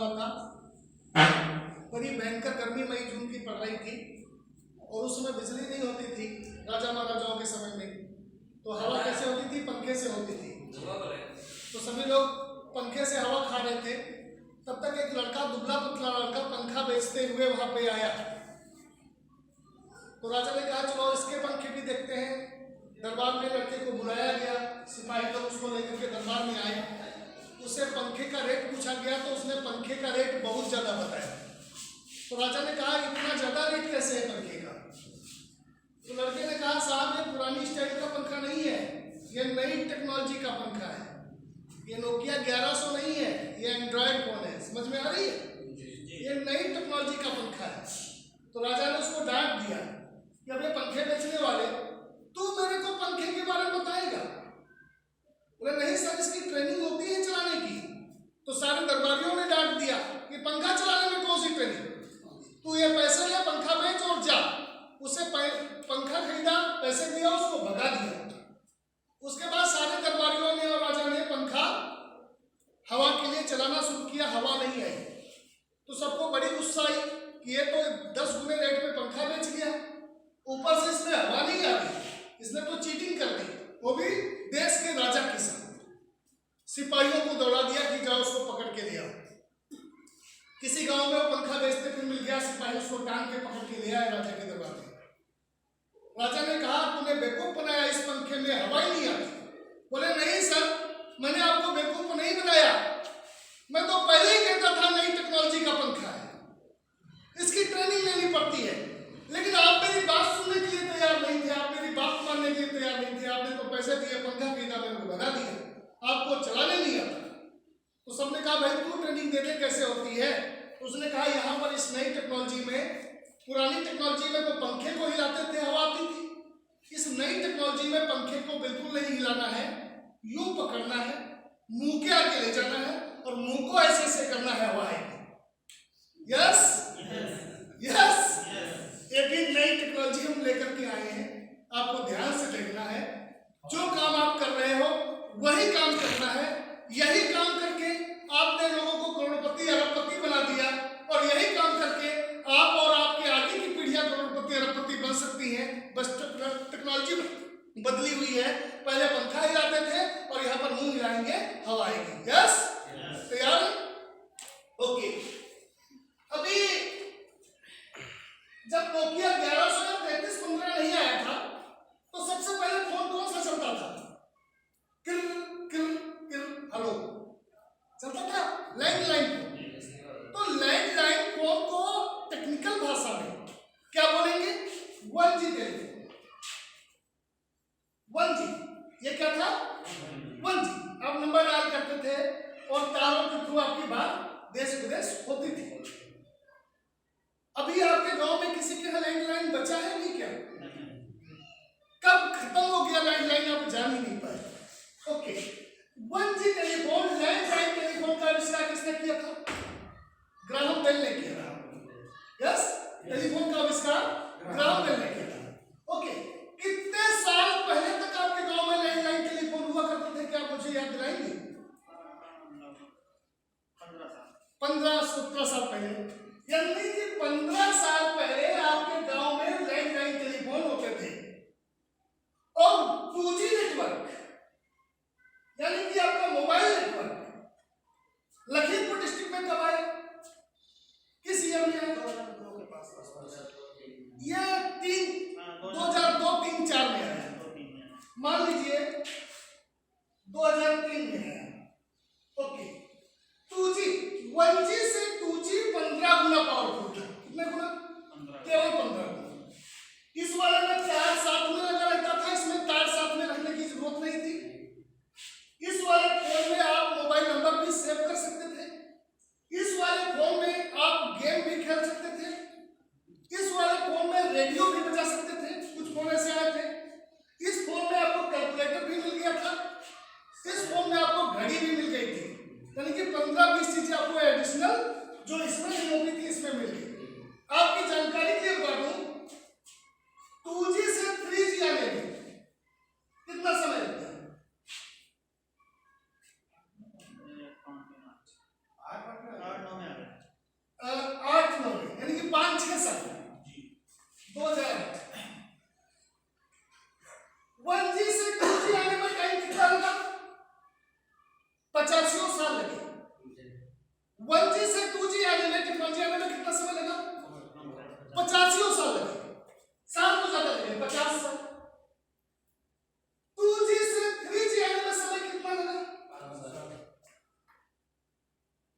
हुआ था। बड़ी भयंकर गर्मी मई जून की पड़ रही थी और उस समय बिजली नहीं होती थी राजा महाराजाओं के समय में। तो हवा कैसे होती थी? पंखे से होती थी। तो सभी लोग पंखे से हवा खा रहे थे। तब तक एक लड़का, दुबला पतला लड़का, पंखा बेचते हुए वहां पे आया। तो राजा ने कहा चलो इसके पंखे भी देखते हैं। दरबार में लड़के को बुलाया गया, सिपाही लोग उसको लेकर के दरबार में आए। उससे पंखे का रेट पूछा गया तो उसने पंखे का रेट बहुत ज्यादा बताया। तो राजा ने कहा इतना ज्यादा रेट कैसे है पंखे का? तो लड़के ने कहा साहब ये पुरानी स्टाइल का पंखा नहीं है, ये नई टेक्नोलॉजी का पंखा है। ये नोकिया 1100 नहीं है, ये एंड्रॉयड फोन है। समझ में आ रही है? ये नई टेक्नोलॉजी का पंखा है। तो राजा ने उसको डांट दिया कि अब ये पंखे बेचने वाले तू मेरे को पंखे के बारे में बताएगा? बोले नहीं सर, इसकी ट्रेनिंग होती है चलाने की। तो सारे दरबारियों ने डांट दिया कि पंखा चलाने में कौन सी ट्रेनिंग? तू ये पैसे ले, पंखा बेच और जा। उसे पंखा खरीदा, पैसे दिया, उसको भगा दिया। उसके बाद सारे दरबारियों ने और राजा ने पंखा हवा के लिए चलाना शुरू किया। हवा नहीं आई तो सबको बड़ी गुस्सा आई कि ये तो 10 गुने रेट में पंखा बेच गया, ऊपर से इसमें हवा नहीं आ रही, इसने तो चीटिंग कर दी, वो भी देश के राजा के साथ। सिपाहियों को दौड़ा दिया कि जाओ उसको पकड़ के ले आओ। किसी गांव में वो पंखा बेचते फिर मिल गया, सिपाही उसको टांग के पकड़ के ले आए राजा के दरबार में। राजा ने कहा तूने बेवकूफ बनाया, इस पंखे में हवा ही नहीं आती। बोले नहीं सर, मैंने आपको बेवकूफ नहीं बनाया, मैं तो पहले ही कहता था नई टेक्नोलॉजी का पंखा है, इसकी ट्रेनिंग लेनी पड़ती है। लेकिन आप मेरी बात सुनने के लिए तैयार नहीं थे, आप मेरी बात मानने के लिए तैयार नहीं थे। आपने तो पैसे दिए, पंखा खरीदा, मेरे को भगा दिया, आपको चलाने नहीं आता। तो सबने कहा भाई तू ट्रेनिंग दे दे कैसे होती है। उसने कहा यहाँ पर इस नई टेक्नोलॉजी में, पुरानी टेक्नोलॉजी में तो पंखे को हिलाते थे, हवा आती थी। इस नई टेक्नोलॉजी में पंखे को बिल्कुल नहीं हिलाना है, यूं पकड़ना है, मुंह के आगे ले जाना है और मुंह को ऐसे ऐसे करना है, हवा आएगी। यस यस, ये भी नई टेक्नोलॉजी हम लेकर के आए हैं। आपको ध्यान से देखना है, जो काम आप कर रहे हो वही काम करना है। यही काम करके आपने लोगों को करोड़पति अरबपति बना दिया और यही काम करके आप और आपके आगे की पीढ़ियां करोड़पति अरबपति बन सकती हैं। बस टेक्नोलॉजी बदली हुई है, पहले पंखा हिलाते थे और यहाँ पर मुंह हिलाएंगे, हवा आएगी। यस, तैयार? ओके। अभी जब नोकिया 1100 या 3315 नहीं आया था तो सबसे पहले फोन कौन सा चलता था? किर किर किर, हेलो चलता था, लैंडलाइन फोन। तो लैंडलाइन फोन को टेक्निकल भाषा में क्या बोलेंगे? 1G telephone. 1G, ये क्या था? 1G। आप नंबर डायल करते थे और तारों के थ्रू आपकी बात देश विदेश होती थी। अभी आपके गांव में किसी के लैंडलाइन बचा है नहीं क्या? कब खत्म हो गया लैंडलाइन, आप जान ही नहीं पाए। Okay, 1G telephone, landline telephone का आविष्कार किसने किया था? ग्राहम बेल ने किया था। यस, टेलीफोन का आविष्कार ग्राहम बेल ने किया था। ओके, कितने साल पहले तक आपके गांव में लैंडलाइन टेलीफोन हुआ करते थे? क्या आप मुझे याद दिलाएंगे? 15-17 साल पहले, यानी कि 15 साल पहले आपके गांव में लैंडलाइन टेलीफोन होते थे। और 2G नेटवर्क, यानी कि आपका मोबाइल नेटवर्क लखीमपुर डिस्ट्रिक्ट में कब आया? किस ईयर में आया? 2002 के पास। ये 2002-3-4 में आया। मान लीजिए 2003 में आया। ओके, 2G, 1G से 2G 15 गुना पावरफुल था। कितने गुना? केवल 15 गुना। इस वाले में तार साथ में लगा रहता था, इसमें तार साथ में रखने की जरूरत नहीं थी। इस वाले फोन में आप मोबाइल नंबर भी सेव कर सकते थे। इस वाले फोन में आप गेम भी खेल सकते थे। इस वाले फोन में रेडियो भी बजा सकते थे। कुछ फोन ऐसे आए थे। इस फोन में आपको कैलकुलेटर भी मिल गया था। इस फोन में आपको घड़ी भी मिल गई थी। यानी कि 15-20 चीजें आपको एडिशनल जो इसमें नहीं होती थी, इसमें मिल गई। 1G से 2G आने में, टेक्नोलॉजी आने में कितना समय लगा? 85 साल लगे। साल तो ज्यादा लगे, 50 साल। 2G से 3G आने में समय कितना लगा?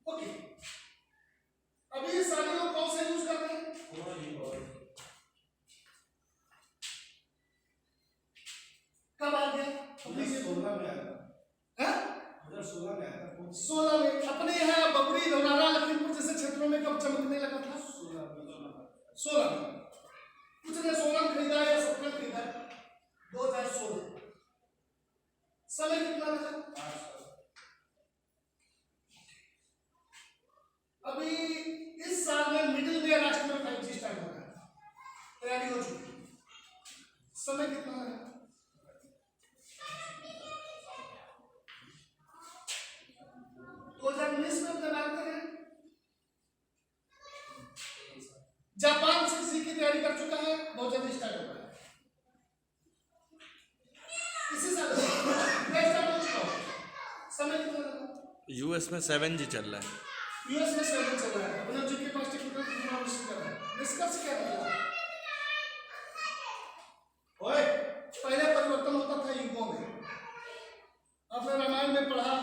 ओके, अभी सारे लोग कौन सा यूज करते हैं? कब आ गया? 2016 में आया। 2016 में आया। 16 में। अपने यहाँ बबरी, धौलारा, लखीमपुर जैसे क्षेत्रों में कब चमकने लगा था? 16 में। कुछ ने 16 में खरीदा या 17 में खरीदा? 2016। समय कितना लगा? अभी इस साल में मिडिल में राष्ट्र में 5G स्टार्ट हो रहा है, तैयारी हो चुकी। समय कितना लगा? 2019 में अपना बात करें, जापान 6G की तैयारी कर चुका है, बहुत जल्दी स्टार्ट हो रहा है। इसी साल स्टार्ट हो चुका है। समय कितना लगा? यूएस में 7G चल रहा है। यूएस में 7 चल रहा है, अपने जी के पास टेक्निकल इन्फॉर्मेशन कर रहा है। निष्कर्ष क्या निकला? ओए, पहले परिवर्तन होता था युगों में। आपने रामायण में पढ़ा,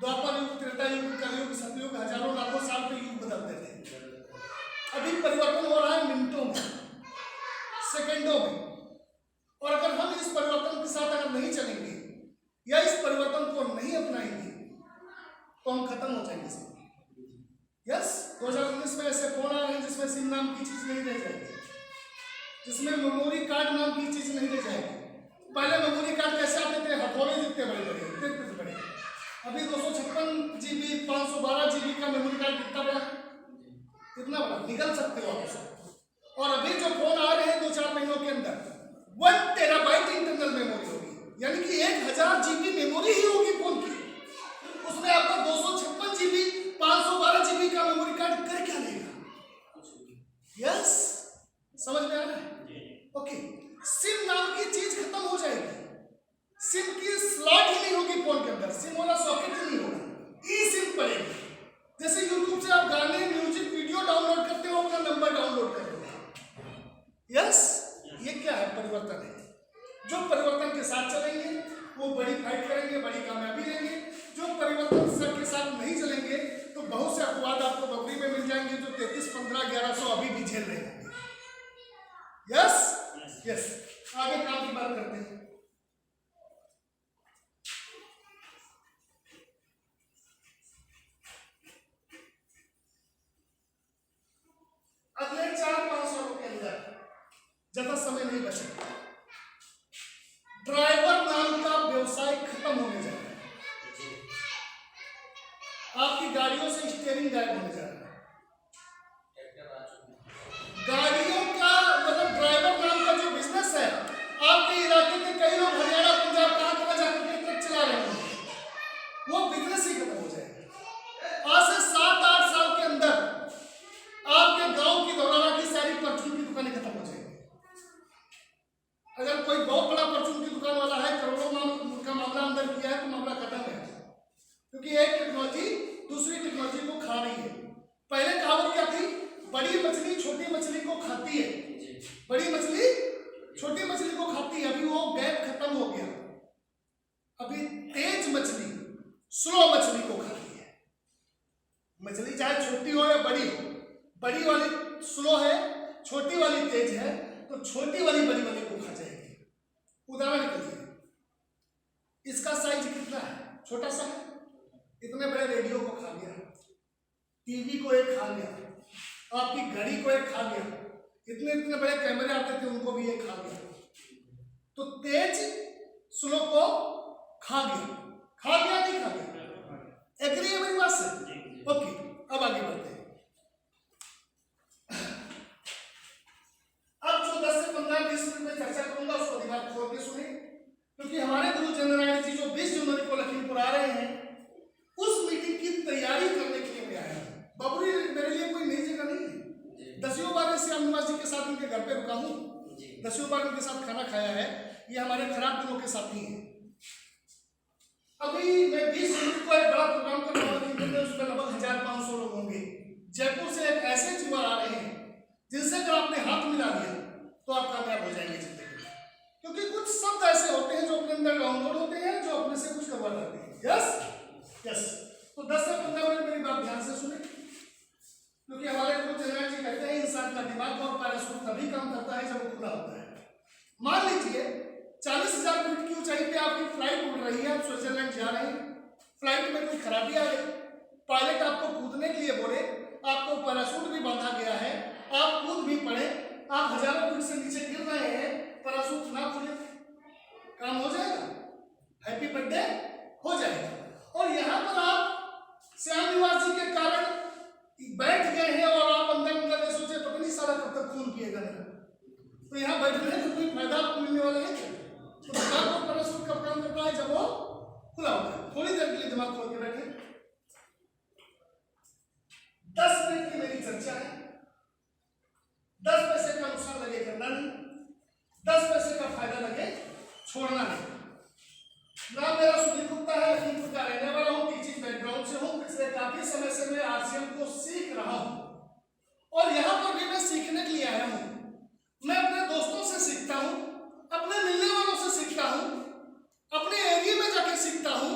द्वापर युग, त्रेता युग, कलयुग, सतयुग, हजारों लाखों साल पे युग बदलते थे। अभी परिवर्तन हो रहा है मिनटों में, सेकंडों में। और अगर हम इस परिवर्तन के साथ अगर नहीं चलेंगे या इस परिवर्तन को नहीं अपनाएंगे तो हम खत्म हो जाएंगे सब। यस, 2019 में ऐसे फोन आ रहे हैं जिसमें सिम नाम की चीज नहीं रह जाएगी, जिसमें मेमोरी कार्ड नाम की चीज नहीं रह जाएगी। पहले मेमोरी कार्ड कैसे आते थे? हथौड़े जितने बड़े बड़े, इतने बड़े। अभी 256 GB, 512 GB का मेमोरी कार्ड कितना बड़ा है? कितना बड़ा, निकल सकते हो आप। और अभी जो फोन आ रहे हैं 2-4 महीनों के अंदर 1 टेराबाइट इंटरनल मेमोरी होगी, यानी कि 1000 GB मेमोरी ही होगी फोन की। उसमें आपका 256 GB, 512 GB का मेमोरी कार्ड कर क्या लेगा? यस, समझ में आ रहा है? ओके, सिम नाम की चीज खत्म हो जाएगी। सिम की स्लॉट ही नहीं होगी फोन के अंदर, सिम वाला सॉकेट ही नहीं होगा, ई सिम पड़ेगी। जैसे यूट्यूब से आप गाने, म्यूजिक, वीडियो डाउनलोड करते हो, अपना नंबर डाउनलोड करते हो। यस, ये क्या है? परिवर्तन है। जो परिवर्तन के साथ चलेंगे वो बड़ी फाइट करेंगे, बड़ी कामयाबी लेंगे। जो परिवर्तन के साथ नहीं चलेंगे तो बहुत से अपवाद आपको बबरी में मिल जाएंगे, जो 33, 15, 1100 अभी भी झेल रहे होंगे। यस यस, आगे काम की बात करते हैं। अगले 4-5 सालों के अंदर, ज्यादा समय नहीं बचेगा, ड्राइवर नाम का व्यवसाय खत्म होने जा रहा है। आपकी गाड़ियों से स्टीयरिंग गायब होने जा रहा है। गाड़ियों का मतलब ड्राइवर नाम का जो बिजनेस है, आपके इलाके के कई लोग हरियाणा, पंजाब, कहां जाकर के ट्रक चला रहे हैं, वो बिजनेस ही खत्म हो जाएगा। आज से 7-8 साल के अंदर आपके गांव की, धौलारा की सारी परचून की दुकानें खत्म हो जाएंगी। अगर कोई बहुत बड़ा परचून की दुकान वाला है, करोड़ों का मामला अंदर किया है, तो मामला खत्म है, क्योंकि एक टेक्नोलॉजी दूसरी टेक्नोलॉजी को खा रही है। पहले कहावत क्या थी? बड़ी मछली छोटी मछली को खाती है, बड़ी मछली छोटी मछली को खाती है। अभी वो गैप खत्म हो गया। अभी तेज मछली स्लो मछली को खाती है। मछली चाहे छोटी हो या बड़ी हो, बड़ी वाली स्लो है, छोटी वाली तेज है, तो छोटी वाली बड़ी वाली को खा जाएगी। उदाहरण के लिए इसका साइज कितना है? छोटा सा है, इतने बड़े रेडियो को खा गया, टीवी को एक खा गया, आपकी घड़ी को एक खा गया, इतने इतने बड़े कैमरे आते थे उनको भी एक खा गया। तो तेज स्लो को खा गया नहीं खा गया? एग्री है मेरी बात से? ओके, अब आगे बढ़ते हैं। अब जो 10 से 15-20 मिनट में चर्चा करूंगा उसको दिमाग खोल के सुने, क्योंकि हमारे गुरु चंद्रनारायण जी जो 20 जनवरी को लखीमपुर आ रहे हैं, उस मीटिंग की तैयारी करने के लिए मैं आया हूं। बबरी मेरे लिए कोई नई जगह नहीं है। 10वीं बार श्याम निवास जी के साथ उनके घर पे रुका हूं, 10वीं बार उनके साथ खाना खाया है। ये हमारे खराब दिनों के साथी हैं। अभी मैं 20 जनवरी को एक बड़ा प्रोग्राम कर रहा हूं, उसमें लगभग 1500 लोग जयपुर से एक ऐसे जीवन आ रहे हैं जिनसे अगर आपने हाथ मिला लिया तो आप कामयाब हो जाएंगे जिंदगी में। क्योंकि कुछ शब्द ऐसे होते हैं जो अपने अंदर डाउनलोड होते हैं, जो अपने से कुछ करवा जाते हैं। Yes yes. तो 10 से 15 मिनट मेरी बात ध्यान से सुने, क्योंकि हमारे गुरु चंद्रनाथ जी कहते हैं इंसान का दिमाग और पैराशूट तभी काम करता है जब वो खुला होता है। मान लीजिए 40,000 फीट की ऊंचाई पे आपकी फ्लाइट उड़ रही है, आप स्विट्जरलैंड जा रहे हैं, फ्लाइट में कोई खराबी आ गई, पायलट आपको कूदने के लिए बोले, आपको पैराशूट भी बांधा गया है, आप कूद भी पड़े, आप हजारों फीट से नीचे गिर रहे हैं, पैराशूट ना खुले, काम हो जाएगा? हैप्पी बर्थडे हो जाएगा। और यहाँ पर आप श्याम निवास जी के कारण बैठ गए हैं और आप अंदर अंदर में सोचे पता नहीं सारा कब तक खून पिएगा मेरा, तो यहाँ बैठने से कोई फायदा आपको मिलने वाला है क्या? तो दिमाग को पैराशूट कब काम करता है? जब वो खुला होता है। थोड़ी देर के लिए दिमाग खोल के बैठे। 10 मिनट की मेरी चर्चा है, 10 पैसे का नुकसान लगे करना नहीं, 10 पैसे का फायदा लगे छोड़ना नहीं। नाम मेरा सुधीर गुप्ता है, लखीमपुर का रहने वाला हूँ, टीचिंग बैकग्राउंड से हूँ, पिछले काफी समय से मैं आरसीएम को सीख रहा हूँ और यहाँ पर भी मैं सीखने के लिए आया हूँ। मैं अपने दोस्तों से सीखता हूँ, अपने मिलने वालों से सीखता हूँ, अपने एरिया में जाके सीखता हूँ,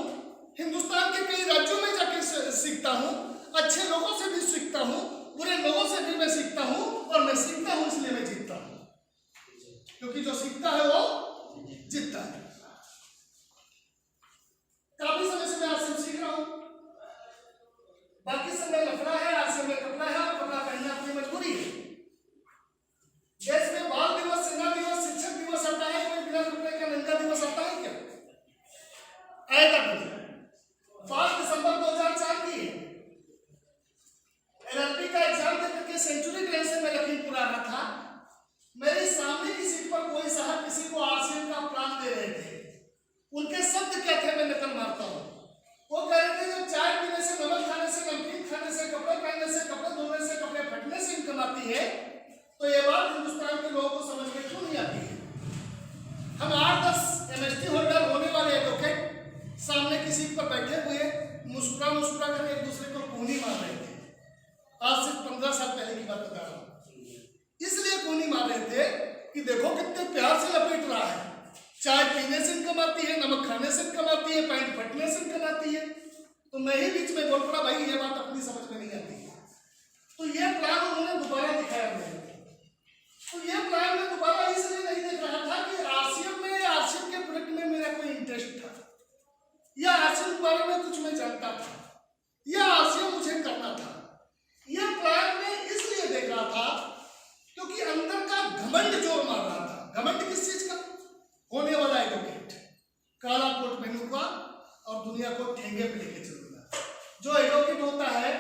हिंदुस्तान के कई राज्यों में जाके सीखता हूँ, अच्छे लोगों से भी सीखता हूँ, बुरे लोगों से भी मैं सीखता हूँ और मैं सीखता हूँ इसलिए मैं जीतता हूँ, क्योंकि जो सीखता है वो जीतता है। काफी समय से मैं आरसीएम सीख रहा हूँ, बाकी समय लफड़ा है, आरसीएम में कपड़ा है और कपड़ा पहनना अपनी मजबूरी है। देश में बाल दिवस, सेना दिवस, शिक्षक दिवस आता है, कोई बिना कपड़े का नंगा दिवस आता है क्या? आएगा नहीं। 5 दिसंबर 2004 की है, एलएलबी का एग्जाम देकर के सेंचुरी ट्रेन से मैं लखीमपुर आ रहा था, मेरे सामने की सीट पर कोई साहब किसी को आरसीएम का प्लान दे रहे थे। उनके शब्द क्या थे, मैं नकल मारता हूँ। वो कह रहे थे जो चाय पीने से, नमक खाने से, नमकीन खाने से, कपड़े पहनने से, कपड़े धोने से, कपड़े फटने से इनकम आती है, तो ये बात हिंदुस्तान के लोगों को समझ में क्यों नहीं आती है? हम 8-10 एमएसटी होल्डर होने वाले एडवोकेट सामने की सीट पर बैठे हुए मुस्कुरा मुस्कुरा कर एक दूसरे को कूनी मार रहे थे। आज से 15 साल पहले की बात बता रहा हूँ। इसलिए कूनी मार रहे थे कि देखो कितने प्यार से लपेट रहा है, चाय पीने से इनकम आती है, नमक खाने से इनकम आती है, पैंट फटने से इनकम आती है। तो मैं ही बीच में बोल पड़ा, भाई ये बात अपनी समझ में नहीं आती है। तो ये प्लान उन्होंने दोबारा दिखाया मुझे। तो ये प्लान मैं दोबारा इसलिए नहीं देख रहा था कि आरसीएम के प्रोजेक्ट में मेरा कोई इंटरेस्ट था, या आरसीएम के बारे में कुछ मैं जानता था, या आरसीएम मुझे करना था। यह प्लान मैं इसलिए देख रहा था क्योंकि अंदर का घमंड जोर मार रहा था। घमंड किस चीज का? होने वाला एडवोकेट, काला कोट पहनूंगा और दुनिया को ठेंगे पे लेके चलूंगा। जो एडवोकेट होता है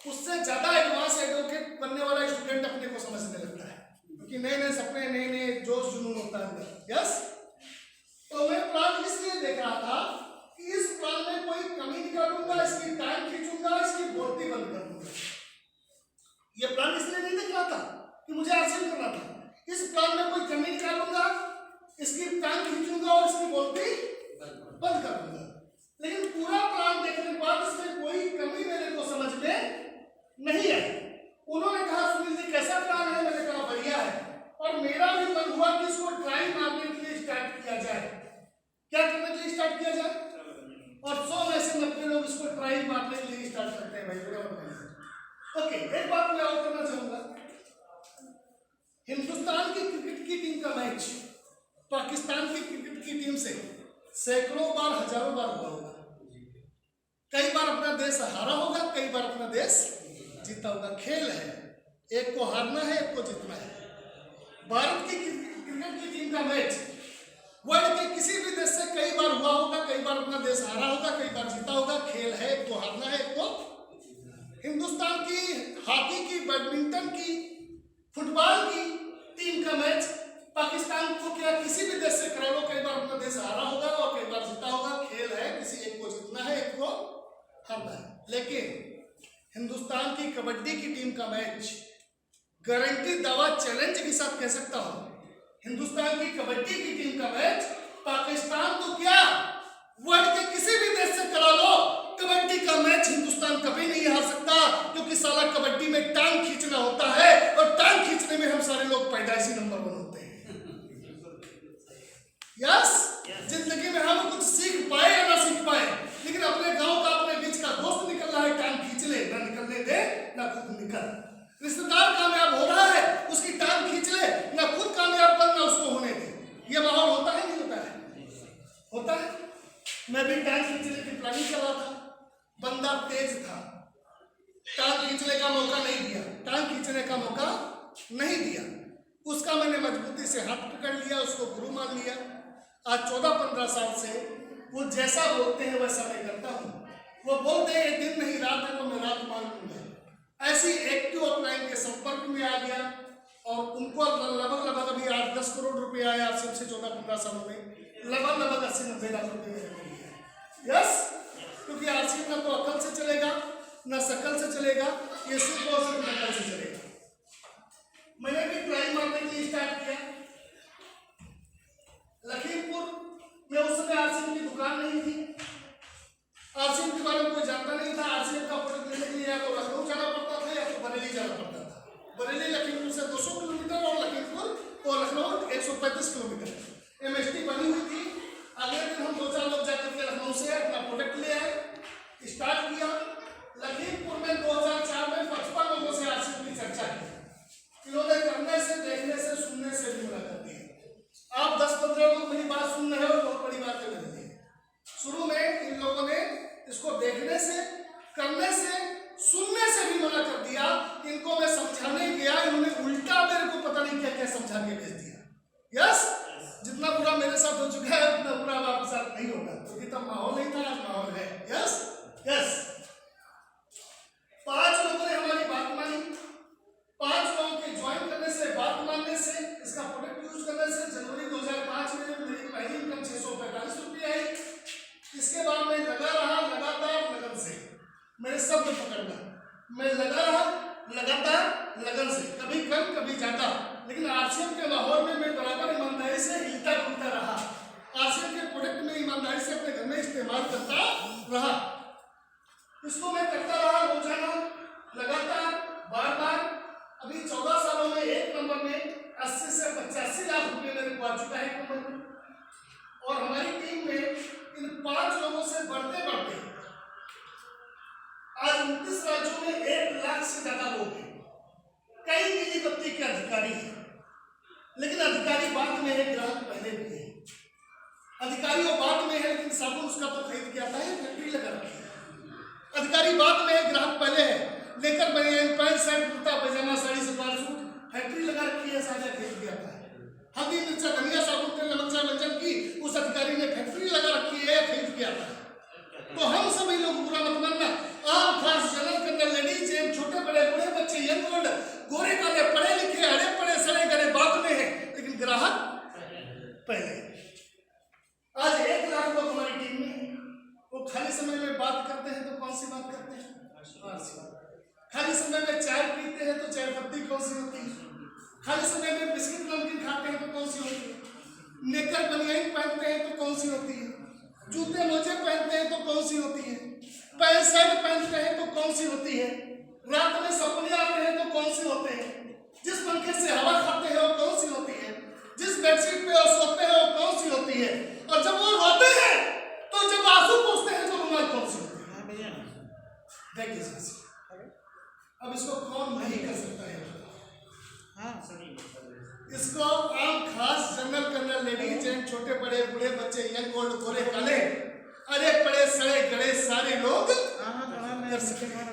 उससे ज्यादा एडवांस एडवोकेट बनने वाला स्टूडेंट अपने को समझने लगता है, क्योंकि नए नए सपने, नए नए जोश जुनून होता है अंदर। यस। तो मैं प्लान इसलिए देख रहा था कि इस प्लान में कोई कमी निकालूंगा, इसकी टाइम खींचूंगा, इसकी बोलती बंद कर दूंगा। ये प्लान इसलिए नहीं देख रहा था कि मुझे हासिल करना था। इस प्लान में कोई कमी निकालूंगा, इसकी टाइम खींचूंगा और इसकी बोलती बंद कर दूंगा। लेकिन पूरा प्लान देखने के बाद इसमें कोई कमी मेरे को समझ में नहीं आई। उन्होंने कहा सुनील जी कैसा प्लान है? मैंने कहा बढ़िया है, और मेरा भी मन हुआ कि इसको ट्राई मारने के लिए स्टार्ट किया जाए। क्या करने के लिए स्टार्ट किया जाए? और 100 में से 90 लोग इसको ट्राई मारने के लिए स्टार्ट करते हैं भाई। ओके, एक बात मैं और करना चाहूंगा। हिंदुस्तान की क्रिकेट की टीम का मैच पाकिस्तान की क्रिकेट की टीम से सैकड़ों बार, हजारों बार हुआ होगा। कई बार अपना देश हारा होगा, कई बार अपना देश जीता होगा। खेल है, एक को हारना है, एक को जीतना है। भारत की क्रिकेट की टीम का मैच वर्ल्ड के किसी भी देश से कई बार हुआ होगा, कई बार अपना देश हारा होगा, कई बार जीता होगा। खेल है, एक को हारना है, एक को। हिंदुस्तान की हॉकी की, बैडमिंटन की, फुटबॉल की टीम का मैच पाकिस्तान को क्या किसी भी देश से करा लो, कई बार अपना देश हारा होगा और कई बार जीता होगा। खेल है, किसी एक को जीतना है, एक को हारना है। लेकिन हिंदुस्तान की कबड्डी की टीम का मैच गारंटी, दावा, चैलेंज के साथ कह सकता हूं, हिंदुस्तान की कबड्डी की टीम का मैच पाकिस्तान को क्या वर्ल्ड के किसी भी देश से करा लो, कबड्डी का मैच हिंदुस्तान कभी नहीं हार सकता, क्योंकि साला कबड्डी पैदाइशी नंबर 1 होते हैं। यस, जिंदगी में हम कुछ सीख पाए या ना सीख पाए, लेकिन अपने गांव का, अपने बीच का दोस्त निकल रहा है, टांग खींच ले, ना निकलने दे ना खुद निकल। रिश्तेदार कामयाब हो रहा है, उसकी टांग खींच ले, ना खुद कामयाब कर ना उसको होने दे। ये माहौल होता है नहीं होता है? होता है। मैं भी टांग खींचने की प्लानिंग कर रहा था, बंदा तेज था, टांग खींचने का मौका नहीं दिया, टांग खींचने का मौका नहीं दिया। उसका मैंने मजबूती से हाथ पकड़ लिया, उसको गुरु मान लिया। आज 14-15 साल से वो जैसा बोलते हैं वैसा मैं करता हूँ। वो बोलते हैं दिन नहीं रात है तो मैं रात मान लूंगा। ऐसी एक्टिव अपलाइन के संपर्क में आ गया और उनको लगभग अभी 8-10 करोड़ रुपए आया आरसीएम से 14-15 सालों में, लगभग 80-90 लाख रुपए मेरे को मिले। यस, क्योंकि आरसीएम ना तो अकल से चलेगा ना शकल से चलेगा, ये सिर्फ और सिर्फ नकल से चलेगा। मैंने भी ट्राई मारने के लिए स्टार्ट किया। लखीमपुर में उस समय आरसीएम की दुकान नहीं थी, आरसीएम के बारे में कोई जानता नहीं था। आरसीएम का प्रोडक्ट लेने के लिए या तो लखनऊ जाना पड़ता था या तो बरेली जाना पड़ता था। बरेली लखीमपुर से 200 किलोमीटर और लखीमपुर और लखनऊ 135 किलोमीटर। एमएसटी बनी हुई थी। अगले दिन हम 2-4 लोग जाकर के लखनऊ से अपना प्रोडक्ट ले आए, स्टार्ट किया। लखीमपुर में 2004 में 55 लोगों से आरसीएम की चर्चा की। इन्होंने करने से, देखने से, सुनने से भी मुलाकात दी। आप 10-15 लोग मेरी बात सुन रहे हो, बहुत बड़ी बात है मेरे लिए। शुरू में इन लोगों ने इसको देखने से, करने से, सुनने से भी मना कर दिया। इनको मैं समझाने गया, इन्होंने उल्टा मेरे को पता नहीं क्या क्या समझा के भेज दिया। यस, जितना बुरा मेरे साथ हो चुका है उतना बुरा अब आपके साथ नहीं होगा, क्योंकि तब माहौल नहीं था, आज माहौल है। यस यस, 5 लोगों ने हमारी बात मानी। 5 लोगों के ज्वाइन करने से, बात मानने से, इसका प्रोडक्ट यूज करने से जनवरी 2005 में मेरी पहली इनकम 645 रुपये आई। इसके बाद मैं लगा रहा लगातार लगन से, मेरे शब्द पकड़ना, मैं लगा रहा लगातार लगन से, कभी कम कभी ज्यादा, लेकिन आरसीएम के माहौल में मैं बराबर ईमानदारी से हिलता डुलता रहा। आरसीएम के प्रोडक्ट में ईमानदारी से अपने घर में इस्तेमाल करता रहा। इसको मैं करता रहा रोजाना, लगातार, बार बार। अभी 14 सालों में एक नंबर में 80 से 85 लाख रुपए मेरे को आ चुका है एक नंबर में। और हमारी टीम में इन 5 लोगों से बढ़ते बढ़ते आज 29 राज्यों में 1 लाख से ज्यादा लोग हैं। कई निजी व्यक्ति के अधिकारी हैं, लेकिन अधिकारी बाद में है, ग्राहक पहले भी है। अधिकारी वो बाद में है, लेकिन साबुन उसका तो खरीद के आता है, फैक्ट्री लगा रखी है। अधिकारी बाद में है, ग्राहक पहले है। लेकर बनियान, पैंट, शर्ट, कुर्ता, पैजामा, साड़ी, सलवार सूट, फैक्ट्री लगा रखी है, साझा खरीद के आता है। हल्दी, मिर्चा, धनिया, साबुन, तेल, नमक, चाय, मंजन की उस अधिकारी ने फैक्ट्री लगा रखी है, खरीद के आता है। तो हम सभी लोग बुरा मत मानना। आम खास जनरल कर्नल, लेडीज जेंट्स, छोटे बड़े, बूढ़े बच्चे, यंग ओल्ड, गोरे काले, पढ़े लिखे, हरे पढ़े, सड़े गड़े बाद में है, लेकिन ग्राहक पहले। आज 1 लाख लोग हमारी टीम में है। वो खाली समय में बात करते हैं तो कौन सी बात करते हैं? खाली समय में चाय पीते हैं तो चाय पत्ती कौन सी होती है? खाली समय में बिस्किट नमकीन खाते हैं तो कौन सी होती है? नेकर बनियान पहनते हैं तो कौन सी होती है? जूते मोजे पहनते हैं तो कौन सी होती है? पैंट शर्ट पहनते हैं तो कौन सी होती है? रात में सपने आते हैं तो कौन सी होते हैं? जिस पंखे से हवा खाते हैं वो कौन सी होती है? जिस बेडशीट पे वो सोते हैं वो कौन सी होती है? और जब वो रोते हैं तो जब आंसू पोंछते हैं तो रुमाल कौन सी होती है? देखिए अब इसको कौन नहीं कर सकता है? इसको आम खास जनरल कर्नल, लेडीज एंड छोटे बड़े, बूढ़े बच्चे, यंग ओल्ड, गोरे काले, अरे पड़े सड़े गड़े सारे लोग कर सकते हैं।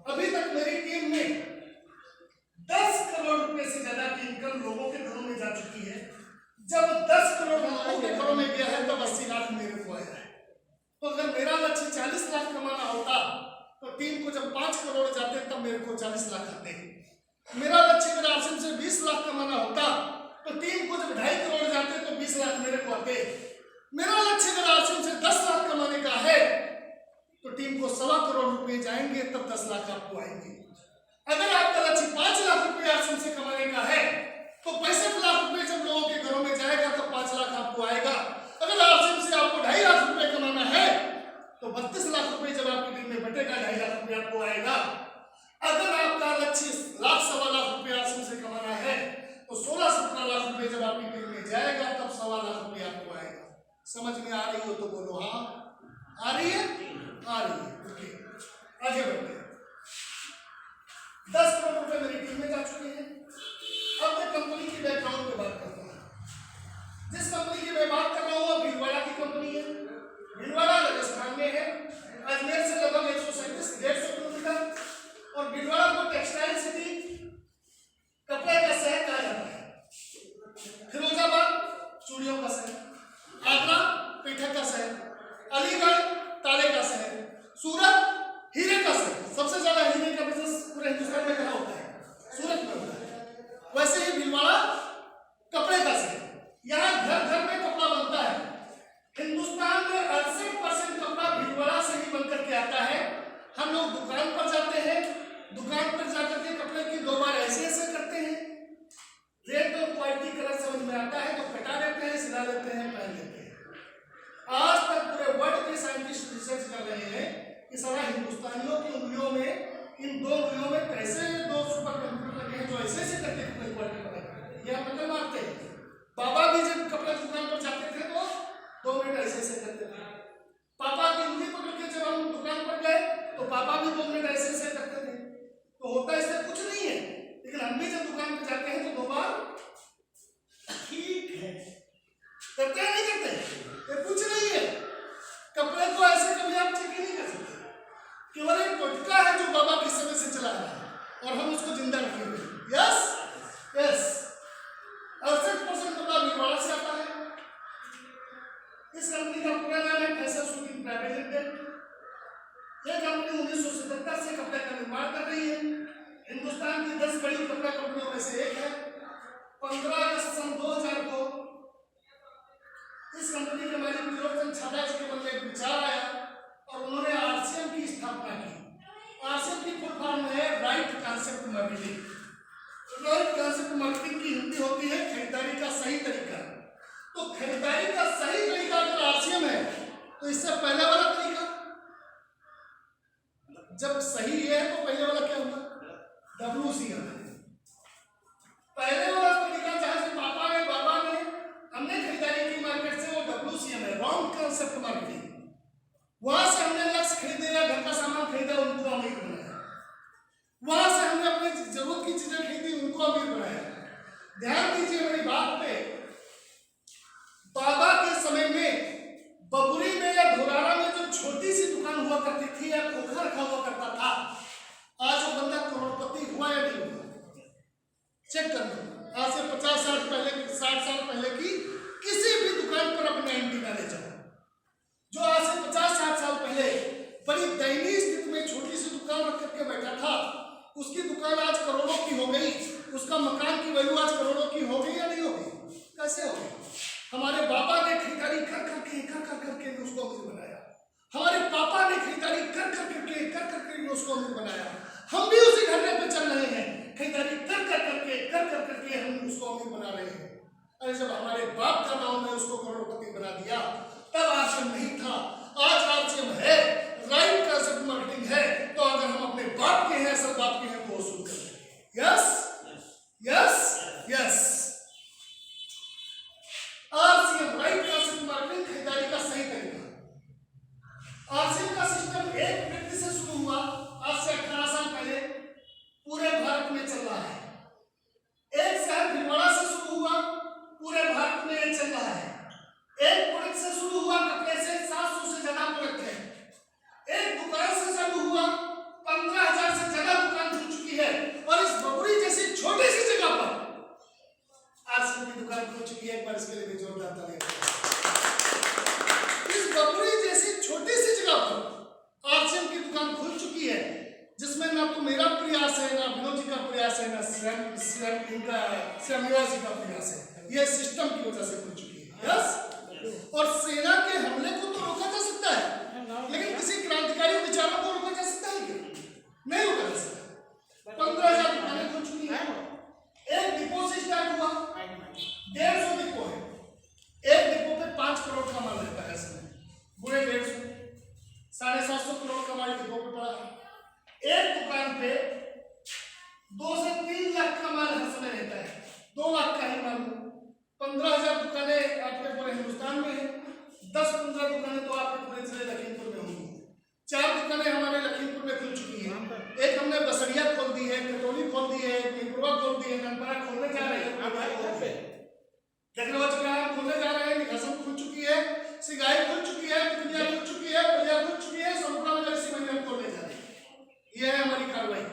अभी तक मेरी टीम में 10 करोड़ रुपए से ज्यादा की इनकम लोगों के घरों में जा चुकी है। जब 10 करोड़ लोगों के घरों में गया है तब 80 लाख मेरे को आया है। तो अगर मेरा लक्ष्य 40 लाख कमाना होता तो टीम को जब 5 करोड़ जाते तब मेरे को 40 लाख आते हैं। मेरा लक्ष्य अगर आरसीएम से 20 लाख कमाना होता तो टीम को जब 2.5 करोड़ जाते तो 20 लाख मेरे को आते। मेरा लक्ष्य अगर आरसीएम से 10 लाख कमाने का है तो टीम को 1.25 करोड़ रुपए जाएंगे, तब 10 लाख आपको आएंगे। अगर आपका लक्ष्य 5 लाख रुपए आरसीएम से कमाने का है तो 65 लाख रुपए जब लोगों के घरों में जाएगा तब 5 लाख आपको आएगा। अगर आरसीएम से आपको 2.5 लाख रुपए कमाना है तो 32 लाख रुपए जब आपकी टीम में बटेगा 2.5 लाख रुपए आपको आएगा। अगर आपका लक्ष्य 1.25 लाख रुपए आरसीएम से कमाना है समझ में आ रही हो तो बोलो हाँ। आ रही है? आ रही है। ओके, आगे बढ़ते हैं। 10 करोड़ रुपए मेरी टीम में जा चुके हैं। अब मैं कंपनी की बैकग्राउंड पे बात करता हूँ। जिस कंपनी की मैं बात कर रहा हूँ वो भीलवाड़ा की कंपनी है। भीलवाड़ा राजस्थान में है, अजमेर से लगभग 137-150 किलोमीटर। और भीलवाड़ा को टेक्सटाइल सिटी, कपड़े का शहर कहा जाता है। फिरोजाबाद चूड़ियों का शहर, आगरा पीठा का शहर, अलीगढ़ ताले का शहर, सूरत हीरे का शहर। सबसे ज्यादा हीरे का बिजनेस पूरे हिंदुस्तान में कहाँ होता है? सूरत में होता है। वैसे ही भीलवाड़ा कपड़े का शहर, यहाँ घर घर में कपड़ा बनता है। हिंदुस्तान में 68% कपड़ा भीलवाड़ा से ही बनकर के आता है। हम लोग दुकान पर जाते हैं, दुकान पर जाकर के कपड़े की 2 बार ऐसे करते हैं, रेट और क्वालिटी कलर समझ में आता है तो कटा लेते हैं, सिला लेते हैं, पहन लेते हैं। आज तक पूरे वर्ल्ड के साइंटिस्ट रिसर्च कर रहे हैं कि सारा हिंदुस्तानियों की उंगलियों में, इन 2 उंगलियों में कैसे 2 सुपर कंप्यूटर लगे हैं जो ऐसे करके कपड़े क्वालिटी पता करते हैं। ये आप नकल मारते हैं। बाबा भी जब कपड़े दुकान पर जाते थे तो 2 मिनट ऐसे करते थे। पापा की उंगली पकड़ के जब हम दुकान पर गए तो पापा भी 2 मिनट ऐसे करते थे। तो होता इससे कुछ नहीं है, लेकिन हम भी जब दुकान पर जाते हैं तो 2 बार ठीक है करते हैं, नहीं करते? ये कुछ नहीं है। कपड़े को ऐसे कभी आप चेक ही नहीं कर सकते। केवल एक टोटका है जो बाबा किस समय से चला रहा है और हम उसको जिंदा रखेंगे। यस यस, 68% कपड़ा भीलवाड़ा से आता है। इस कंपनी का पूरा नाम है फैशन शूटिंग प्राइवेट लिमिटेड। यह कंपनी 1977 से कपड़े का निर्माण कर रही है। हिंदुस्तान की 10 बड़ी कपड़ा कंपनियों में से एक है। 15 अगस्त सन 2000 को इस कंपनी के मालिक त्रिलोकचंद छाबड़ा जी के मन में एक विचार आया और उन्होंने आरसीएम की स्थापना की। आरसीएम की फुल फॉर्म है right concept marketing. Right concept marketing की हिंदी होती है खरीदारी का सही तरीका। तो खरीदारी का सही तरीका अगर आरसीएम है तो इससे पहले वाला तरीका, जब सही है तो पहले वाला क्या होगा? WCM है। पहले वाला तरीका जहां से पापा ने, बाबा ने, हमने खरीदारी की मार्केट से, वो WCM है, रॉन्ग कॉन्सेप्ट मार्केटिंग। वहां से हमने लक्ष्य खरीदे या घर का सामान खरीदा, उनको अमीर बनाया। वहां से हमने अपनी जरूरत की चीजें खरीदी, उनको अमीर बनाया। ध्यान दीजिए मेरी बात पे। बाबा के समय में बबुरी में या धोलारा में जो छोटी सी दुकान हुआ करती थी या खोखा रखा हुआ करता था, आज वो बंदा करोड़पति हुआ या नहीं हुआ? चेक कर लो। आज से 50 साल पहले, 60 साल पहले की किसी भी दुकान पर अपना एंटीना ले जाओ। जो आज से 50-60 साल पहले बड़ी दयनीय स्थिति में छोटी सी दुकान रख करके बैठा था, उसकी दुकान आज करोड़ों की हो गई। उसका मकान की वैल्यू आज करोड़ों की हो गई या नहीं हो गई? कैसे हो गई? हमारे बाबा ने खरीदारी कर करके उसको अमीर बनाया। हमारे पापा ने खरीदारी कर करके उसको अमीर बनाया। हम भी उसी ढंगे पे चल रहे हैं, खरीदारी कर करके हम उसको अमीर बना रहे हैं। अरे जब हमारे बाप का नाम ने उसको करोड़पति बना दिया तब आरसीएम नहीं था, आज आरसीएम है, राइट कॉन्सेप्ट मार्केटिंग है। तो अगर हम अपने बाप के हैं, सब बाप के हैं, तो वसूल कर लेंगे। Yes yes yes. RCM right concept marketing, खरीदारी का सही तरीका। आरसीएम का सिस्टम एक व्यक्ति से शुरू हुआ आज से 18 साल पहले, पूरे भारत में चल रहा है। एक शहर भीलवाड़ा से शुरू हुआ, पूरे भारत में ये चल रहा है। एक प्रोडक्ट से शुरू हुआ, कपड़े से 700 से ज्यादा प्रोडक्ट है। एक दुकान से चालू हुआ, 15,000 से ज्यादा दुकान खुल चुकी है। और इस बबुरी जैसी छोटी सी जगह पर आरसीएम की दुकान खुल चुकी है। एक बार इसके लिए भी जोरदार तालियां। इस बबुरी जैसी छोटी सी जगह पर आरसीएम की दुकान खुल चुकी है, जिसमें ना तो मेरा प्रयास है, ना विनोद जी का प्रयास है, ना श्याम जी का प्रयास है। यह सिस्टम की वजह से खुल चुकी है। यस। और सेना के हमले को तो रोका जा सकता है, लेकिन किसी क्रांतिकारी विचारों को रोका जा सकता है क्या? नहीं रोका जा सकता। 15,000 दुकानें खुल चुकी है। एक डिपो से स्टार्ट हुआ, 150 डिपो है। एक डिपो पे 5 करोड़ का माल रहता है इसमें, बुरे 150, 750 करोड़ का माल डिपो पे पड़ा है। एक दुकान पे 2 से 3 लाख का माल हर समय रहता है। 2 लाख का ही माल। 15,000 दुकानें आपके पूरे हिंदुस्तान में है। 10-15 दुकानें तो आपके पूरे जिले लखीमपुर में होंगी। 4 दुकानें हमारे लखीमपुर में खुल चुकी हैं। एक हमने बसरिया खोल दी है, कटोली खोल दी है, मिरपुरा खोल दी है, ननपरा खोलने जा रहे हैं, जगरवचग्राम खोलने जा रहे हैं, निघासन खुल चुकी है, सिगाई खुल चुकी है, दुनिया खुल चुकी है, बलिया खुल चुकी है, सोनपुरा में इसी महीने में खोलने जा रहे हैं। ये है हमारी कार्रवाई।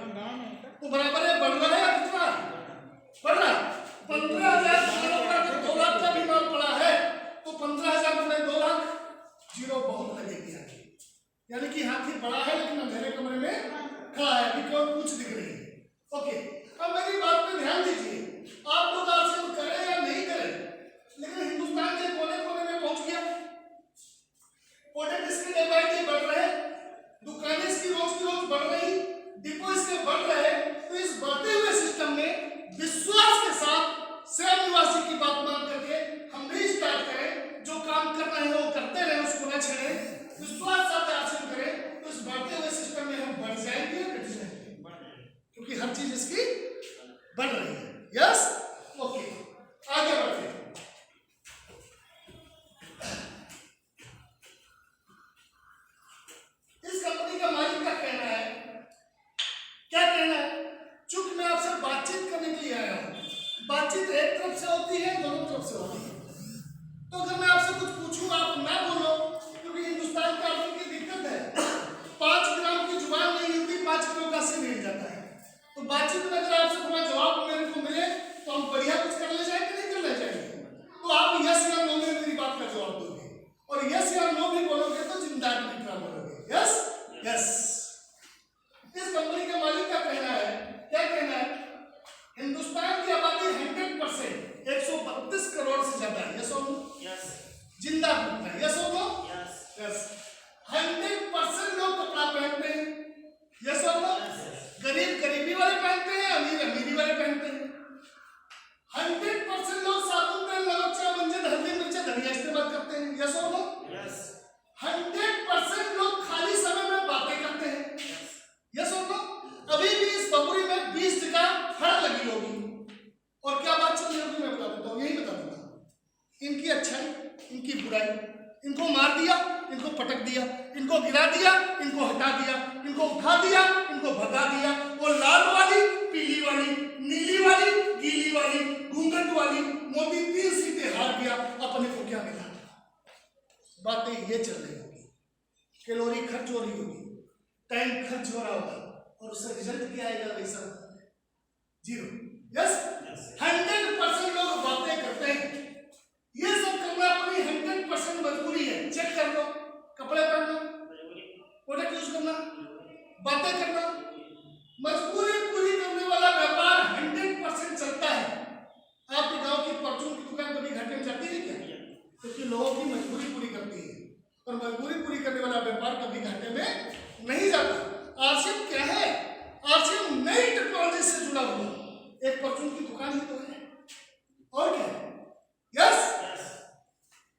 तो बराबर है, बढ़ रहा है, कितना बढ़ रहा है? 15,000 दुकानों का 2 लाख का भी माल पड़ा है, तो 15,000 में 2 लाख, जीरो बहुत लगेगी आगे। यानी कि हाथी बड़ा है लेकिन अंधेरे कमरे में खड़ा है, अभी केवल पूछ दिख रही है। ओके, अब मेरी बात पे ध्यान दीजिए, आप लोग आरसीएम करें या नहीं करें, लेकिन हिंदुस्तान के कोने कोने में पहुंच गया। प्रोडक्ट इसके डे बाय डे बढ़ रहे, दुकानें इसकी रोज की रोज बढ़ रही, डिपो इसके बढ़ रहे। तो इस बढ़ते हुए सिस्टम में विश्वास के साथ स्वयं निवासी की बात मान करके हम भी स्टार्ट करें, जो काम कर रहे हैं वो करते रहे, उसको न छेड़ें, विश्वास साथ हासिल करें, तो इस बढ़ते हुए सिस्टम में हम बढ़ जाएंगे या घट जाएंगे? क्योंकि हर चीज इसकी बढ़ रही है। यस, ओके, आगे बढ़ते हैं। इस कंपनी का मालिक का कहना है, क्या कहना है? चूंकि मैं आपसे बातचीत करने के लिए आया हूं, बातचीत एक तरफ से होती है, दोनों तरफ से होती है। तो अगर मैं आपसे कुछ पूछूं आप ना बोलो, क्योंकि हिंदुस्तान का आदमी की दिक्कत है, 5 ग्राम की जुबान नहीं हिलती, 5 किलो का सिर हिल जाता है। तो बातचीत में अगर आपसे थोड़ा जवाब मेरे को मिले तो हम बढ़िया कुछ कर ले जाएंगे, नहीं कर ले जाएंगे? तो आप यस या नो में मेरी बात का जवाब दोगे, और यस या नो भी बोलोगे तो जिंदा आदमी का बोलोगे। Yes yes. इस कंपनी के मालिक का कहना है, क्या कहना है? हिंदुस्तान की आबादी 100% 132 करोड़ से ज्यादा है। यस और नो? यस। जिंदा घूमता है। यस और नो? Yes yes. 100% लोग कपड़ा पहनते हैं। यस और नो? गरीब गरीबी वाले पहनते हैं, अमीर अमीरी वाले पहनते हैं। 100% लोग साबुन तेल नमक चाय मंजन हल्दी मिर्चा धनिया इस्तेमाल करते हैं। यस और नो? यस। 100% लोग खाली समय में बातें करते हैं। यस और नो? अभी भी इस बबुरी में 20 जगह फड़ लगी होगी, और क्या बात चल रही होगी मैं बता देता हूँ, यही बता देता हूँ। इनकी अच्छाई, इनकी बुराई, इनको मार दिया, इनको पटक दिया, इनको गिरा दिया, इनको हटा दिया, इनको उठा दिया, इनको भगा दिया। वो लाल वाली, पीली वाली, नीली वाली, गीली वाली, घूंघट वाली, मोदी 3 सीटें हार गया, अपने को क्या मिला? बातें ये चल रही होगी, कैलोरी खर्च हो रही होगी, टाइम खर्च हो रहा होगा, और उसका रिजल्ट क्या आएगा? वैसा जीरो। यस, 100% लोग बातें करते हैं। ये सब करना अपनी 100% मजबूरी है। चेक कर लो, कपड़े पहनना, प्रोडक्ट यूज करना, बातें करना, मजबूरी पूरी करने वाला व्यापार 100% चलता है। आपके गांव की परचून की दुकान कभी घाटे में जाती है क्या? क्योंकि लोगों की मजबूरी पूरी करती है, और मजबूरी पूरी करने वाला व्यापार कभी घाटे में नहीं जाता। आरसीएम क्या है? आरसीएम नई टेक्नोलॉजी से जुड़ा हुआ एक परचून की दुकान ही तो है, और क्या है? यस,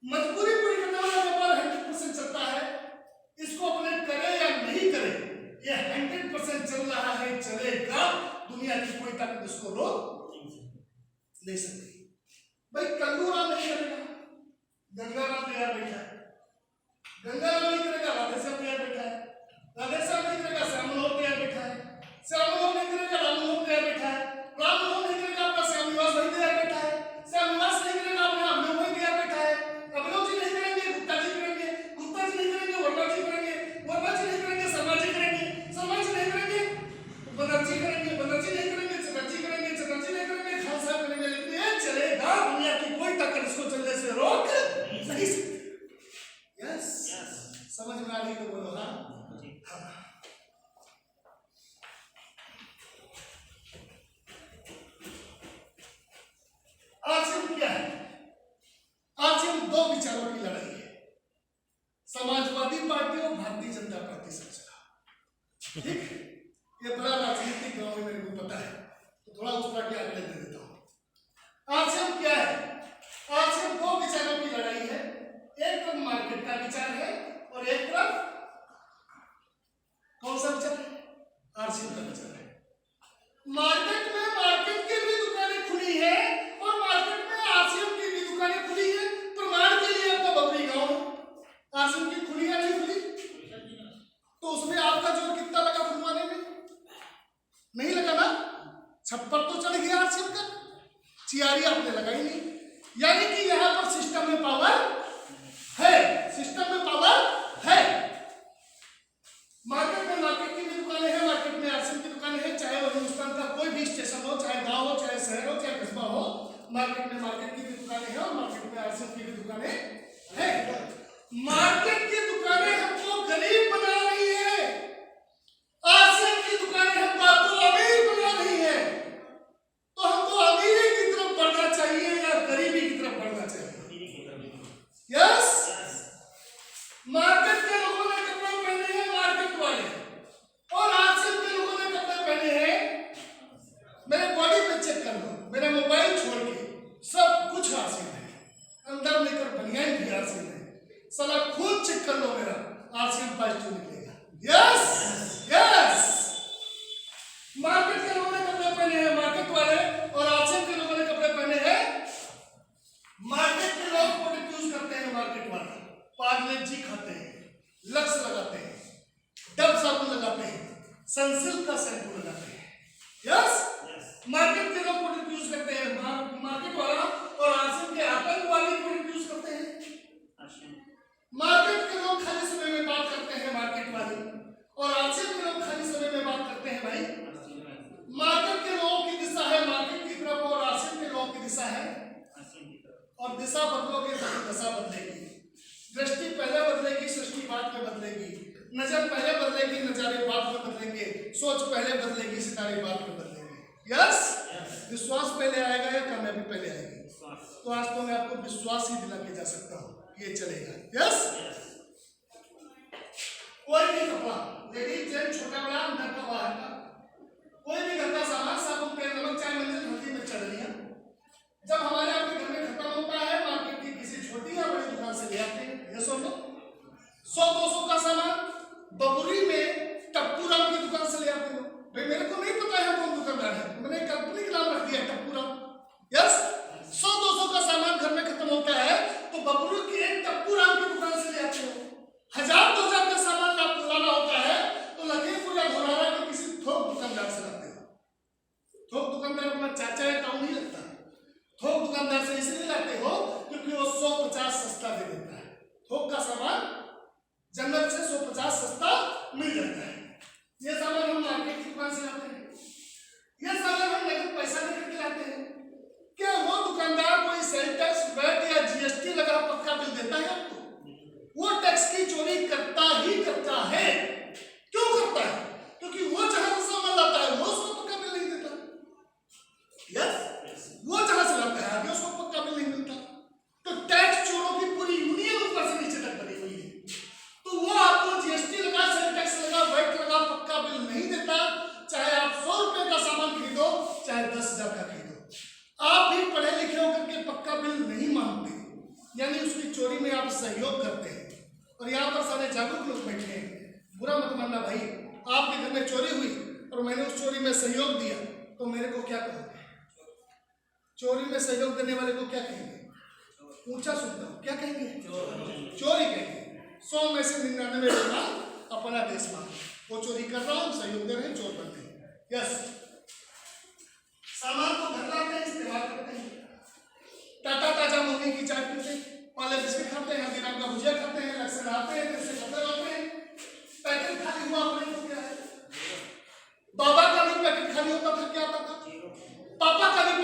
मजबूरी पूरी करने वाला व्यापार 100% चलता है। इसको अपने करे या नहीं करे, ये 100% चल रहा है, चलेगा। दुनिया की कोई ताकत इसको रोक नहीं सकती। भाई कल्लू राम नहीं करेगा, गंगा राम तैयार बैठा है। गंगा राम नहीं करेगा, राधे श्याम तैयार बैठा है। राधे श्याम नहीं करेगा, श्याम मनोहर तैयार बैठा है। श्याम मनोहर नहीं करेगा, राम मनोहर तैयार बैठा है। राम मनोहर नहीं करेगा, आपका श्याम निवास भाई तैयार बैठा है। श्याम निवास नहीं करेगा, अपना अभिनव भाई तैयार बैठा है। अभिनव जी नहीं करेंगे, गुप्ता जी करेंगे। गुप्ता जी नहीं करेंगे, वर्मा जी करेंगे। वर्मा जी नहीं करेंगे, शर्मा जी करेंगे। शर्मा जी नहीं करेंगे, बनर्जी करेंगे। बनर्जी नहीं करेंगे, चटर्जी करेंगे। चटर्जी नहीं करेंगे, खान साहब करेंगे। लेकिन ये चलेगा, दुनिया की कोई ताकत इसको चलने से रोक नहीं सकती। यस, समझ में आ रही तो बोलो हाँ। आरसीएम क्या है? आरसीएम 2 विचारों की लड़ाई है, समाजवादी पार्टी और भारतीय जनता पार्टी से चला। ठीक, ये बड़ा राजनीतिक गांव है, मेरे को पता है, तो थोड़ा उस पर आगे दे देता हूं। आरसीएम क्या है? आरसीएम 2 विचारों की लड़ाई है। एक तरफ मार्केट का विचार है, और एक तरफ कौन सा विचार है? आरसीएम का विचार है। मार्केट में मार्केट की भी दुकानें खुली है, और मार्केट में आरसीएम की भी दुकानें खुली है। प्रमाण के लिए आपका बबरी गांव, छप्पर तो चढ़ गया आरसीएम का, चियारी आपने लगाई नहीं, यानी कि यहां पर सिस्टम में पावर है, सिस्टम में पावर है। मार्केट में मार्केट की भी दुकानें हैं, मार्केट में आरसीएम की दुकानें हैं, चाहे वो हिंदुस्तान का कोई भी स्टेशन हो, चाहे गांव हो, चाहे शहर हो, चाहे कस्बा हो, मार्केट में मार्केट की भी दुकानें हैं और मार्केट में आरसीएम की भी दुकानें हैं। मार्केट की दुकानें हमको गरीब बना रही है, आरसीएम की दुकानें हमको अमीर बना रही है। तो हमको अमीरी की तरफ बढ़ना चाहिए या गरीबी की तरफ बढ़ना चाहिए? यस। मार्केट के लोगों ने कपड़े पहने हैं मार्केट वाले, और आरसीएम के लोगों ने कपड़े पहने हैं, मेरे बॉडी पे चेक कर लो, मेरा मोबाइल छोड़ के सब कुछ आरसीएम है, अंदर लेकर बनियान भी आरसीएम है, साला खून चेक कर लो मेरा, आरसीएम पॉजिटिव निकलेगा। Yes yes. मार्केट के लोगों ने कपड़े पहने हैं मार्केट वाले, और आरसीएम के लोगों ने कपड़े पहने हैं मार्केट के लोग। प्रोडक्ट यूज करते हैं मार्केट वाले, पार्ले जी खाते हैं, लक्स लगाते हैं, डब साबुन लगाते हैं, सनसिल्क का शैम्पू लगाते हैं। यस। मार्केट के लोग प्रोडक्ट यूज करते हैं, मार्केट वाला और आरसीएम के आतंक वाले प्रोडक्ट यूज करते हैं। मार्केट के लोग खाली समय में बात करते हैं मार्केट वाले, और आरसीएम के लोग खाली समय में बात करते हैं भाई। मार्केट के लोगों की दिशा है मार्केट की तरफ, और आरसीएम के लोगों की दिशा है, और दिशा बदलोगे तो दशा बदलेगी, दृष्टि पहले बदलेगी, सृष्टि बाद में बदलेगी, नजर पहले बदलेगी, नजारे बाद में बदलेंगे, सोच पहले बदलेगी, सितारे बाद में बदलेंगे। यस। विश्वास पहले आएगा या कामयाबी पहले आएगी? तो आज तो मैं आपको विश्वास ही दिला के जा सकता हूँ, ये चलेगा। यस। कोई भी कपड़ा, लेडीज जेंट्स, छोटा बड़ा, अंदर का बाहर का, कोई भी घर का सामान, साबुन, तेल, नमक, चाय, मंजिल, हल्दी, मिर्च, धनिया, जब हमारे आपके घर में खत्म होता है, मार्केट की किसी छोटी या बड़ी दुकान से ले आते हैं। ये सुन लो, 100-200 का सामान बबुरी में टप्पू राम की दुकान से ले आते हो। भाई मेरे को नहीं पता है कौन दुकानदार है, मैंने कंपनी का नाम रख दिया टप्पू राम। यस। 100-200 का सामान घर में खत्म होता है तो बबुरी की एक टप्पू राम की दुकान से ले आते हो। 1000-2000 का सामान आप लाना होता है तो लखीमपुर या घोरारा के किसी थोक दुकानदार से लाते हो। थोक दुकानदार अपना चाचा या टाउन नहीं लगता, थोक दुकानदार से इसलिए लाते हो क्योंकि वो 100-50 सस्ता दे देता है। थोक का सामान जनरल से 150 सस्ता मिल जाता है। ये सामान हम मार्केट की दुकान से लाते हैं, ये सामान हम नगद पैसा लेकर के लाते हैं। क्या वो दुकानदार कोई सेल टैक्स, वैट या जीएसटी लगा पक्का बिल देता है आपको? वो टैक्स की चोरी करता ही करता है। क्यों करता है? क्योंकि वो जहां से सामान लाता है वो उसको पक्का बिल नहीं देता। यस। वो जहां से लाता है आगे उसको पक्का बिल नहीं मिलता। तो टैक्स चोरों की पूरी यूनियन ऊपर से नीचे तक बनी हुई है। तो वो आपको जीएसटी लगा, सेल टैक्स लगा, वैट लगा, पक्का बिल नहीं देता। चाहे आप 100 रुपए का सामान खरीदो, चाहे 10,000 का खरीदो, आप भी पढ़े लिखे होकर के पक्का बिल नहीं मांगते, यानी उसकी चोरी में आप सहयोग करते हैं। और यहाँ पर सारे जागरूक लोग बैठे हैं, बुरा मत मानना भाई, आपके घर में चोरी हुई और मैंने उस चोरी में सहयोग दिया तो मेरे को क्या कहोगे? चोरी में सहयोग देने वाले को क्या कहेंगे? ऊंचा सुनता हूं, क्या कहेंगे? चोरी कहेंगे। 100 में से 99 लोग अपना देश मान, वो चोरी कर रहा हूं, सहयोग दे रहे हैं, चोर बनते हैं। यस। सामान को घर लाते हैं, इस्तेमाल करते हैं, टाटा ताजा मूंगी की चाय पीते हैं, पाले बिस्किट खाते हैं, हल्दीराम का भुजिया खाते हैं, लक्ष्य नहाते हैं, फिर से कपड़े धोते हैं, पैकेट खाली हुआ अपने को क्या है? बाबा का भी पैकेट खाली होता था, क्या होता था? पापा का भी